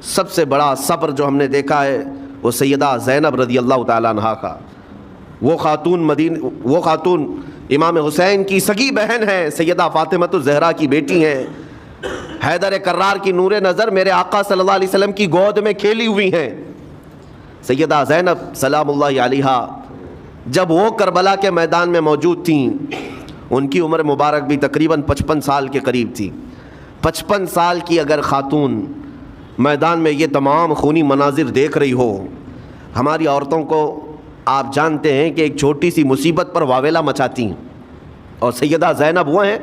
سب سے بڑا صبر جو ہم نے دیکھا ہے وہ سیدہ زینب رضی اللہ تعالیٰ عنہا کا. وہ خاتون امام حسین کی سگی بہن ہیں، سیدہ فاطمۃ الزہرا کی بیٹی ہیں، حیدر کرار کی نور نظر میرے آقا صلی اللہ علیہ وسلم کی گود میں کھیلی ہوئی ہیں. سیدہ زینب سلام اللہ علیہا جب وہ کربلا کے میدان میں موجود تھیں، ان کی عمر مبارک بھی تقریباً 55 سال کے قریب تھی. 55 سال کی اگر خاتون میدان میں یہ تمام خونی مناظر دیکھ رہی ہو، ہماری عورتوں کو آپ جانتے ہیں کہ ایک چھوٹی سی مصیبت پر واویلا مچاتی ہیں، اور سیدہ زینب وہ ہیں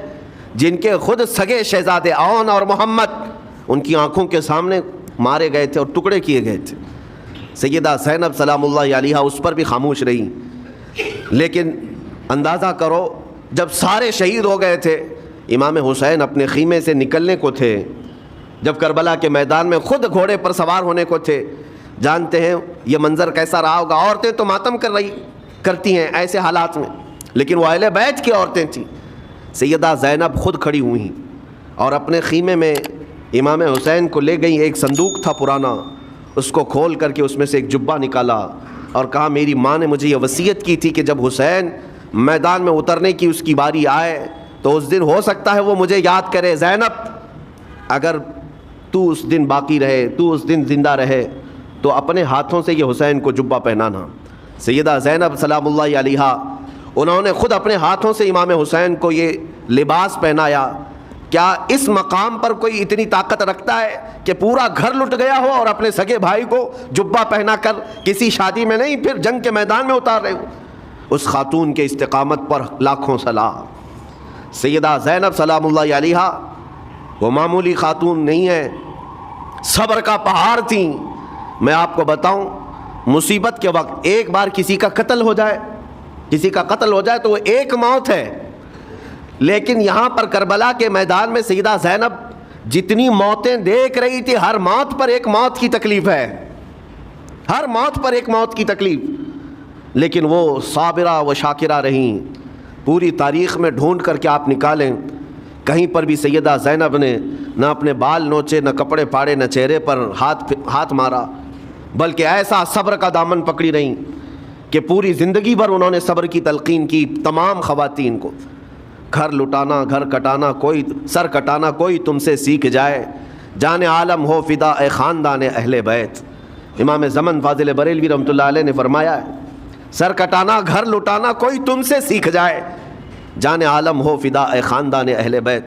جن کے خود سگے شہزادے اون اور محمد ان کی آنکھوں کے سامنے مارے گئے تھے اور ٹکڑے کیے گئے تھے. سیدہ زینب سلام اللہ علیہا اس پر بھی خاموش رہی. لیکن اندازہ کرو جب سارے شہید ہو گئے تھے، امام حسین اپنے خیمے سے نکلنے کو تھے، جب کربلا کے میدان میں خود گھوڑے پر سوار ہونے کو تھے، جانتے ہیں یہ منظر کیسا رہا ہوگا. عورتیں تو ماتم کرتی ہیں ایسے حالات میں، لیکن وہ اہل بیت کی عورتیں تھیں. سیدہ زینب خود کھڑی ہوئیں اور اپنے خیمے میں امام حسین کو لے گئیں. ایک صندوق تھا پرانا، اس کو کھول کر کے اس میں سے ایک جبہ نکالا اور کہا میری ماں نے مجھے یہ وصیت کی تھی کہ جب حسین میدان میں اترنے کی اس کی باری آئے تو اس دن ہو سکتا ہے وہ مجھے یاد کرے. زینب اگر تو اس دن باقی رہے، تو اس دن زندہ رہے، تو اپنے ہاتھوں سے یہ حسین کو جبہ پہنانا. سیدہ زینب سلام اللہ علیہا انہوں نے خود اپنے ہاتھوں سے امام حسین کو یہ لباس پہنایا. کیا اس مقام پر کوئی اتنی طاقت رکھتا ہے کہ پورا گھر لٹ گیا ہو اور اپنے سگے بھائی کو جبہ پہنا کر کسی شادی میں نہیں پھر جنگ کے میدان میں اتار رہے ہو؟ اس خاتون کے استقامت پر لاکھوں سلام. سیدہ زینب سلام اللہ علیہا وہ معمولی خاتون نہیں ہے، صبر کا پہاڑ تھیں. میں آپ کو بتاؤں، مصیبت کے وقت ایک بار کسی کا قتل ہو جائے تو وہ ایک موت ہے، لیکن یہاں پر کربلا کے میدان میں سیدہ زینب جتنی موتیں دیکھ رہی تھی، ہر موت پر ایک موت کی تکلیف ہے، ہر موت پر ایک موت کی تکلیف. لیکن وہ صابرہ و شاکرہ رہیں. پوری تاریخ میں ڈھونڈ کر کے آپ نکالیں، کہیں پر بھی سیدہ زینب نے نہ اپنے بال نوچے، نہ کپڑے پھاڑے، نہ چہرے پر ہاتھ مارا، بلکہ ایسا صبر کا دامن پکڑی رہیں کہ پوری زندگی بھر انہوں نے صبر کی تلقین کی تمام خواتین کو. گھر لٹانا، گھر کٹانا کوئی، سر کٹانا کوئی تم سے سیکھ جائے، جان عالم ہو فدا اے خاندان اہل بیت. امام زمن فاضل بریلوی رحمۃ اللہ علیہ نے فرمایا ہے، سر کٹانا، گھر لٹانا کوئی تم سے سیکھ جائے، جان عالم ہو فدا اے خاندان اہل بیت.